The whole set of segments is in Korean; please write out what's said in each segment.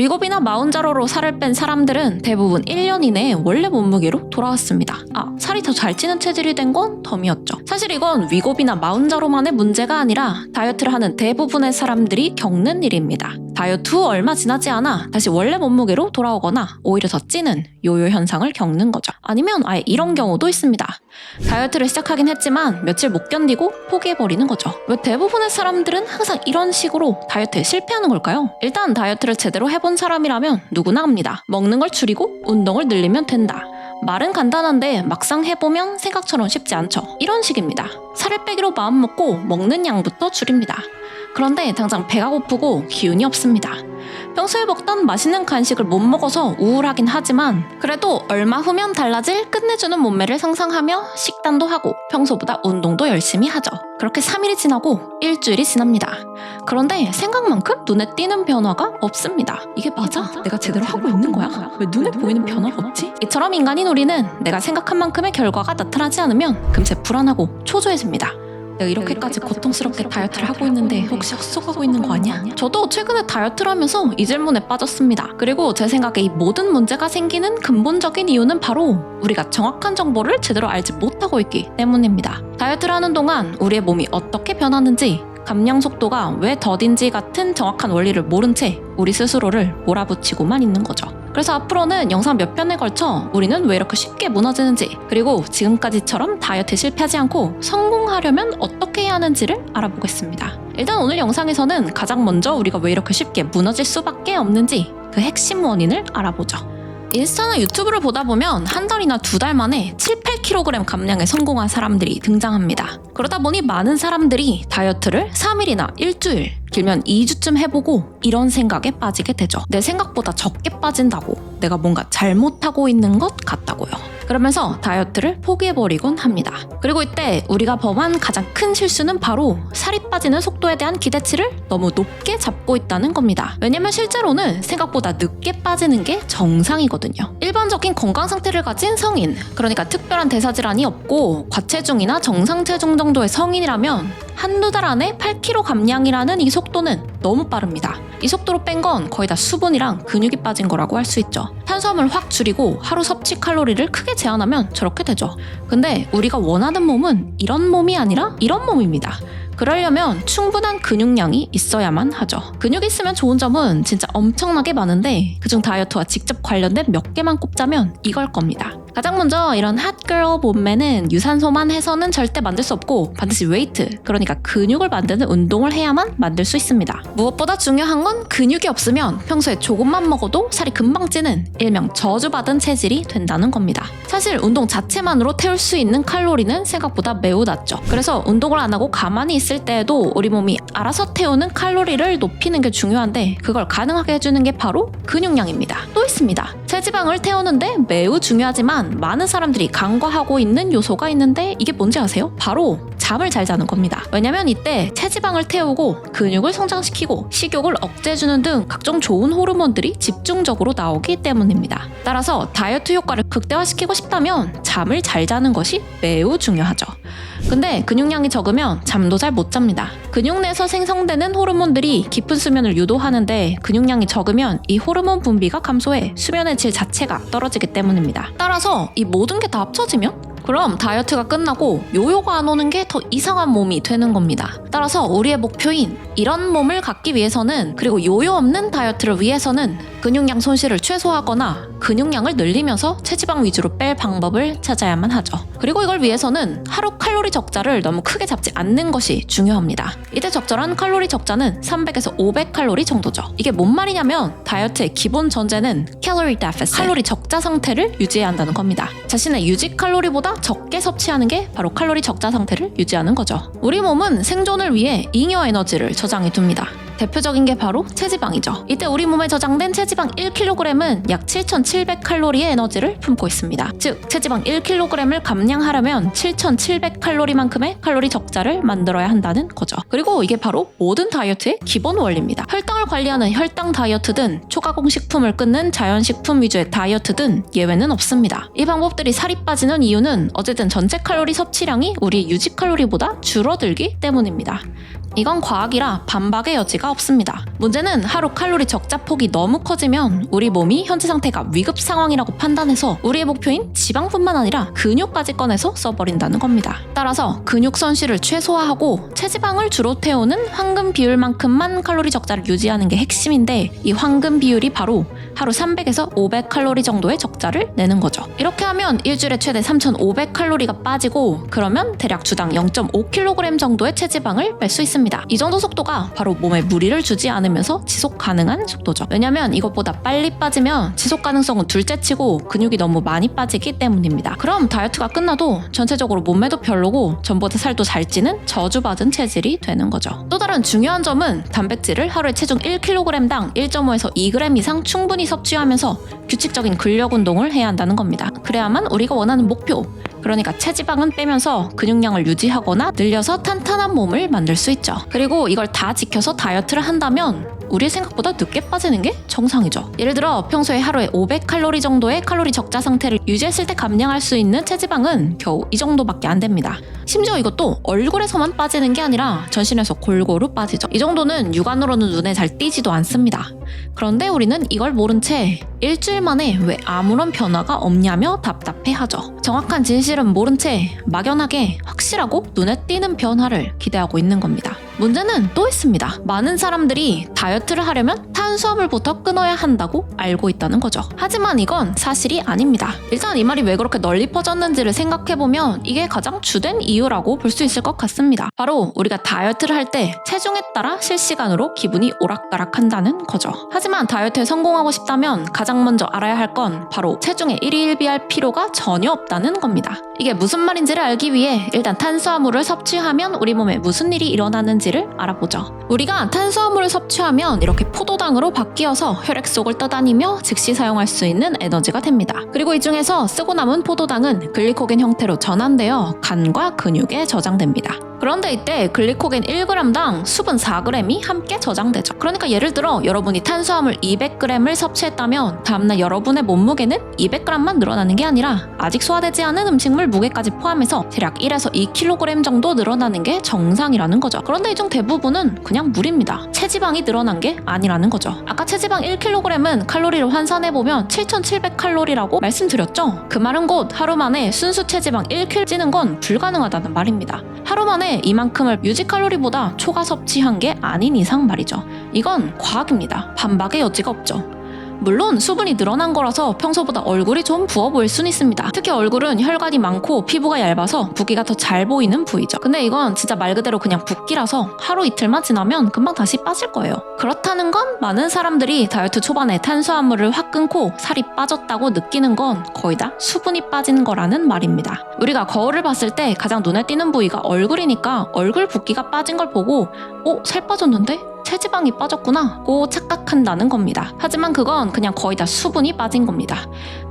위고비나 마운자로로 살을 뺀 사람들은 대부분 1년 이내에 원래 몸무게로 돌아왔습니다. 살이 더 잘 찌는 체질이 된 건 덤이었죠. 사실 이건 위고비나 마운자로만의 문제가 아니라 다이어트를 하는 대부분의 사람들이 겪는 일입니다. 다이어트 후 얼마 지나지 않아 다시 원래 몸무게로 돌아오거나 오히려 더 찌는 요요 현상을 겪는 거죠. 아니면 아예 이런 경우도 있습니다. 다이어트를 시작하긴 했지만 며칠 못 견디고 포기해버리는 거죠. 왜 대부분의 사람들은 항상 이런 식으로 다이어트에 실패하는 걸까요? 일단 다이어트를 제대로 해본 사람이라면 누구나 합니다. 먹는 걸 줄이고 운동을 늘리면 된다. 말은 간단한데 막상 해보면 생각처럼 쉽지 않죠. 이런 식입니다. 살을 빼기로 마음먹고 먹는 양부터 줄입니다. 그런데 당장 배가 고프고 기운이 없습니다. 평소에 먹던 맛있는 간식을 못 먹어서 우울하긴 하지만 그래도 얼마 후면 달라질 끝내주는 몸매를 상상하며 식단도 하고 평소보다 운동도 열심히 하죠. 그렇게 3일이 지나고 일주일이 지납니다. 그런데 생각만큼 눈에 띄는 변화가 없습니다. 이게 맞아? 내가 제대로 하고 있는 거야? 왜 눈에 보이는 변화가 없지? 이처럼 인간인 우리는 내가 생각한 만큼의 결과가 나타나지 않으면 금세 불안하고 초조해집니다. 내가 이렇게까지 고통스럽게 다이어트를 하고 있는데 혹시 헛속하고 있는 거 아니야? 저도 최근에 다이어트를 하면서 이 질문에 빠졌습니다. 그리고 제 생각에 이 모든 문제가 생기는 근본적인 이유는 바로 우리가 정확한 정보를 제대로 알지 못하고 있기 때문입니다. 다이어트를 하는 동안 우리의 몸이 어떻게 변하는지, 감량 속도가 왜 더딘지 같은 정확한 원리를 모른 채 우리 스스로를 몰아붙이고만 있는 거죠. 그래서 앞으로는 영상 몇 편에 걸쳐 우리는 왜 이렇게 쉽게 무너지는지, 그리고 지금까지처럼 다이어트에 실패하지 않고 성공하려면 어떻게 해야 하는지를 알아보겠습니다. 일단 오늘 영상에서는 가장 먼저 우리가 왜 이렇게 쉽게 무너질 수밖에 없는지 그 핵심 원인을 알아보죠. 인스타나 유튜브를 보다 보면 한 달이나 2달 만에 7, 8kg 감량에 성공한 사람들이 등장합니다. 그러다 보니 많은 사람들이 다이어트를 3일이나 일주일, 길면 2주쯤 해보고 이런 생각에 빠지게 되죠. 내 생각보다 적게 빠진다고, 내가 뭔가 잘못하고 있는 것 같다고요. 그러면서 다이어트를 포기해버리곤 합니다. 그리고 이때 우리가 범한 가장 큰 실수는 바로 살이 빠지는 속도에 대한 기대치를 너무 높게 잡고 있다는 겁니다. 왜냐면 실제로는 생각보다 늦게 빠지는 게 정상이거든요. 일반적인 건강 상태를 가진 성인, 그러니까 특별한 대사질환이 없고 과체중이나 정상 체중 정도의 성인이라면 한두 달 안에 8kg 감량이라는 이 속도는 너무 빠릅니다. 이 속도로 뺀 건 거의 다 수분이랑 근육이 빠진 거라고 할 수 있죠. 탄수화물 확 줄이고 하루 섭취 칼로리를 크게 제한하면 저렇게 되죠. 근데 우리가 원하는 몸은 이런 몸이 아니라 이런 몸입니다. 그러려면 충분한 근육량이 있어야만 하죠. 근육이 있으면 좋은 점은 진짜 엄청나게 많은데 그중 다이어트와 직접 관련된 몇 개만 꼽자면 이걸 겁니다. 가장 먼저 이런 핫girl 몸매는 유산소만 해서는 절대 만들 수 없고 반드시 웨이트, 그러니까 근육을 만드는 운동을 해야만 만들 수 있습니다. 무엇보다 중요한 건 근육이 없으면 평소에 조금만 먹어도 살이 금방 찌는 일명 저주받은 체질이 된다는 겁니다. 사실 운동 자체만으로 태울 수 있는 칼로리는 생각보다 매우 낮죠. 그래서 운동을 안 하고 가만히 있을 때에도 우리 몸이 알아서 태우는 칼로리를 높이는 게 중요한데 그걸 가능하게 해주는 게 바로 근육량입니다. 또 있습니다. 체지방을 태우는데 매우 중요하지만 많은 사람들이 간과하고 있는 요소가 있는데 이게 뭔지 아세요? 바로 잠을 잘 자는 겁니다. 왜냐면 이때 체지방을 태우고 근육을 성장시키고 식욕을 억제해주는 등 각종 좋은 호르몬들이 집중적으로 나오기 때문입니다. 따라서 다이어트 효과를 극대화시키고 싶다면 잠을 잘 자는 것이 매우 중요하죠. 근데 근육량이 적으면 잠도 잘 못 잡니다. 근육 내에서 생성되는 호르몬들이 깊은 수면을 유도하는데 근육량이 적으면 이 호르몬 분비가 감소해 수면의 질 자체가 떨어지기 때문입니다. 따라서 이 모든 게 다 합쳐지면 그럼 다이어트가 끝나고 요요가 안 오는 게 더 이상한 몸이 되는 겁니다. 따라서 우리의 목표인 이런 몸을 갖기 위해서는, 그리고 요요 없는 다이어트를 위해서는 근육량 손실을 최소화하거나 근육량을 늘리면서 체지방 위주로 뺄 방법을 찾아야만 하죠. 그리고 이걸 위해서는 하루 칼로리 적자를 너무 크게 잡지 않는 것이 중요합니다. 이때 적절한 칼로리 적자는 300에서 500칼로리 정도죠. 이게 뭔 말이냐면 다이어트의 기본 전제는 칼로리 데피시트, 칼로리 적자 상태를 유지해야 한다는 겁니다. 자신의 유지 칼로리보다 적게 섭취하는 게 바로 칼로리 적자 상태를 유지하는 거죠. 우리 몸은 생존을 위해 잉여 에너지를 저장해 둡니다. 대표적인 게 바로 체지방이죠. 이때 우리 몸에 저장된 체지방 1kg은 약 7,700칼로리의 에너지를 품고 있습니다. 즉 체지방 1kg을 감량하려면 7,700칼로리만큼의 칼로리 적자를 만들어야 한다는 거죠. 그리고 이게 바로 모든 다이어트의 기본 원리입니다. 혈당을 관리하는 혈당 다이어트든 초가공식품을 끊는 자연식품 위주의 다이어트든 예외는 없습니다. 이 방법들이 살이 빠지는 이유는 어쨌든 전체 칼로리 섭취량이 우리 유지 칼로리보다 줄어들기 때문입니다. 이건 과학이라 반박의 여지가 문제가 없습니다. 문제는 하루 칼로리 적자 폭이 너무 커지면 우리 몸이 현재 상태가 위급 상황이라고 판단해서 우리의 목표인 지방뿐만 아니라 근육까지 꺼내서 써버린다는 겁니다. 따라서 근육 손실을 최소화하고 체지방을 주로 태우는 황금 비율만큼만 칼로리 적자를 유지하는 게 핵심인데, 이 황금 비율이 바로 하루 300에서 500칼로리 정도의 적자를 내는 거죠. 이렇게 하면 일주일에 최대 3,500칼로리가 빠지고, 그러면 대략 주당 0.5kg 정도의 체지방을 뺄 수 있습니다. 이 정도 속도가 바로 몸에 무리를 주지 않으면서 지속 가능한 속도죠. 왜냐면 이것보다 빨리 빠지면 지속 가능성은 둘째치고 근육이 너무 많이 빠지기 때문입니다. 그럼 다이어트가 끝나도 전체적으로 몸매도 별로고 전보다 살도 잘 찌는 저주받은 체질이 되는 거죠. 또 다른 중요한 점은 단백질을 하루에 체중 1kg당 1.5에서 2g 이상 충분히 섭취하면서 규칙적인 근력 운동을 해야 한다는 겁니다. 그래야만 우리가 원하는 목표, 그러니까 체지방은 빼면서 근육량을 유지하거나 늘려서 탄탄한 몸을 만들 수 있죠. 그리고 이걸 다 지켜서 다이어트를 한다면 우리 생각보다 늦게 빠지는 게 정상이죠. 예를 들어 평소에 하루에 500칼로리 정도의 칼로리 적자 상태를 유지했을 때 감량할 수 있는 체지방은 겨우 이 정도밖에 안 됩니다. 심지어 이것도 얼굴에서만 빠지는 게 아니라 전신에서 골고루 빠지죠. 이 정도는 육안으로는 눈에 잘 띄지도 않습니다. 그런데 우리는 이걸 모른 채 일주일 만에 왜 아무런 변화가 없냐며 답답해하죠. 정확한 진실은 모른 채 막연하게 확실하고 눈에 띄는 변화를 기대하고 있는 겁니다. 문제는 또 있습니다. 많은 사람들이 다이어트를 하려면 탄수화물부터 끊어야 한다고 알고 있다는 거죠. 하지만 이건 사실이 아닙니다. 일단 이 말이 왜 그렇게 널리 퍼졌는지를 생각해보면 이게 가장 주된 이유라고 볼 수 있을 것 같습니다. 바로 우리가 다이어트를 할 때 체중에 따라 실시간으로 기분이 오락가락한다는 거죠. 하지만 다이어트에 성공하고 싶다면 가장 먼저 알아야 할 건 바로 체중에 일희일비할 필요가 전혀 없다는 겁니다. 이게 무슨 말인지를 알기 위해 일단 탄수화물을 섭취하면 우리 몸에 무슨 일이 일어나는지를 알아보죠. 우리가 탄수화물을 섭취하면 이렇게 포도당으로 바뀌어서 혈액 속을 떠다니며 즉시 사용할 수 있는 에너지가 됩니다. 그리고 이 중에서 쓰고 남은 포도당은 글리코겐 형태로 전환되어 간과 근육에 저장됩니다. 그런데 이때 글리코겐 1g당 수분 4g이 함께 저장되죠. 그러니까 예를 들어 여러분이 탄수화물 200g을 섭취했다면 다음날 여러분의 몸무게는 200g만 늘어나는 게 아니라 아직 소화되지 않은 음식물 무게까지 포함해서 대략 1에서 2kg 정도 늘어나는 게 정상이라는 거죠. 그런데 이 중 대부분은 그냥 물입니다. 체지방이 늘어난 게 아니라는 거죠. 아까 체지방 1kg은 칼로리로 환산해보면 7,700칼로리라고 말씀드렸죠? 그 말은 곧 하루 만에 순수 체지방 1kg 찌는 건 불가능하다는 말입니다. 하루 만에 이만큼을 유지 칼로리보다 초과 섭취한 게 아닌 이상 말이죠. 이건 과학입니다. 반박의 여지가 없죠. 물론 수분이 늘어난 거라서 평소보다 얼굴이 좀 부어 보일 수는 있습니다. 특히 얼굴은 혈관이 많고 피부가 얇아서 붓기가 더 잘 보이는 부위죠. 근데 이건 진짜 말 그대로 그냥 붓기라서 하루 이틀만 지나면 금방 다시 빠질 거예요. 그렇다는 건 많은 사람들이 다이어트 초반에 탄수화물을 확 끊고 살이 빠졌다고 느끼는 건 거의 다 수분이 빠진 거라는 말입니다. 우리가 거울을 봤을 때 가장 눈에 띄는 부위가 얼굴이니까 얼굴 붓기가 빠진 걸 보고 살 빠졌는데? 체지방이 빠졌구나 고 착각한다는 겁니다. 하지만 그건 그냥 거의 다 수분이 빠진 겁니다.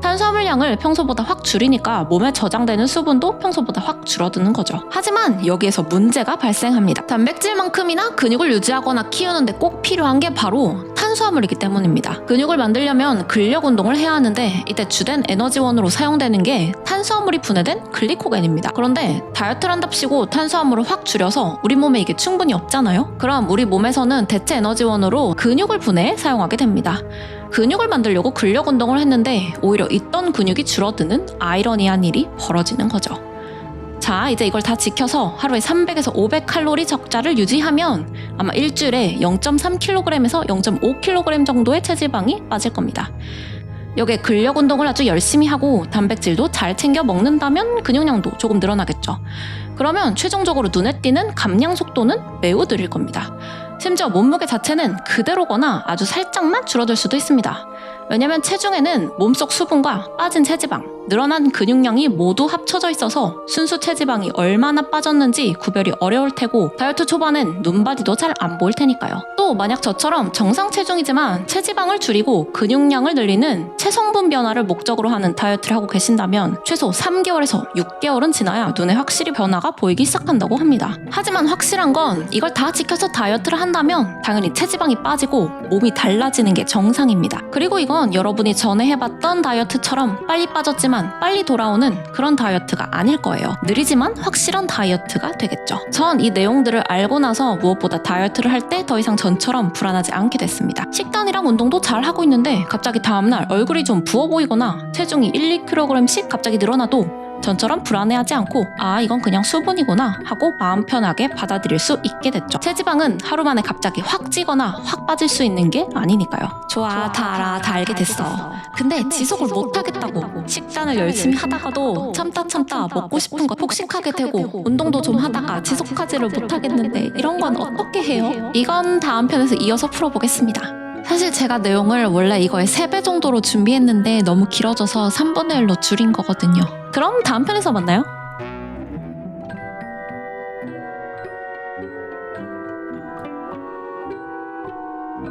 탄수화물량을 평소보다 확 줄이니까 몸에 저장되는 수분도 평소보다 확 줄어드는 거죠. 하지만 여기에서 문제가 발생합니다. 단백질만큼이나 근육을 유지하거나 키우는데 꼭 필요한 게 바로 탄수화물이기 때문입니다. 근육을 만들려면 근력 운동을 해야 하는데 이때 주된 에너지원으로 사용되는 게 탄수화물이 분해된 글리코겐입니다. 그런데 다이어트를 한답시고 탄수화물을 확 줄여서 우리 몸에 이게 충분히 없잖아요? 그럼 우리 몸에서는 대체 에너지원으로 근육을 분해해 사용하게 됩니다. 근육을 만들려고 근력 운동을 했는데 오히려 있던 근육이 줄어드는 아이러니한 일이 벌어지는 거죠. 자, 이제 이걸 다 지켜서 하루에 300에서 500칼로리 적자를 유지하면 아마 일주일에 0.3kg에서 0.5kg 정도의 체지방이 빠질 겁니다. 여기에 근력 운동을 아주 열심히 하고 단백질도 잘 챙겨 먹는다면 근육량도 조금 늘어나겠죠. 그러면 최종적으로 눈에 띄는 감량 속도는 매우 느릴 겁니다. 심지어 몸무게 자체는 그대로거나 아주 살짝만 줄어들 수도 있습니다. 왜냐면 체중에는 몸속 수분과 빠진 체지방, 늘어난 근육량이 모두 합쳐져 있어서 순수 체지방이 얼마나 빠졌는지 구별이 어려울 테고 다이어트 초반엔 눈바디도 잘 안 보일 테니까요. 또 만약 저처럼 정상 체중이지만 체지방을 줄이고 근육량을 늘리는 체성분 변화를 목적으로 하는 다이어트를 하고 계신다면 최소 3개월에서 6개월은 지나야 눈에 확실히 변화가 보이기 시작한다고 합니다. 하지만 확실한 건 이걸 다 지켜서 다이어트를 한다면 당연히 체지방이 빠지고 몸이 달라지는 게 정상입니다. 그리고 이건 여러분이 전에 해봤던 다이어트처럼 빨리 빠졌지만 하지만 빨리 돌아오는 그런 다이어트가 아닐 거예요. 느리지만 확실한 다이어트가 되겠죠. 전 이 내용들을 알고 나서 무엇보다 다이어트를 할 때 더 이상 전처럼 불안하지 않게 됐습니다. 식단이랑 운동도 잘 하고 있는데 갑자기 다음날 얼굴이 좀 부어 보이거나 체중이 1-2kg씩 갑자기 늘어나도 전처럼 불안해하지 않고 아 이건 그냥 수분이구나 하고 마음 편하게 받아들일 수 있게 됐죠. 체지방은 하루 만에 갑자기 확 찌거나 확 빠질 수 있는 게 아니니까요. 좋아 다 알아 다 알게 됐어. 근데 지속을 못 하겠다고. 식단을 열심히 하다가도 참다 먹고 싶은 거 폭식하게 되고 운동도 좀 하다가 지속하지를 못하겠는데 이런 건 어떻게 해요? 이건 다음 편에서 이어서 풀어보겠습니다. 사실 제가 내용을 원래 이거의 3배 정도로 준비했는데 너무 길어져서 3분의 1로 줄인 거거든요. 그럼 다음 편에서 만나요.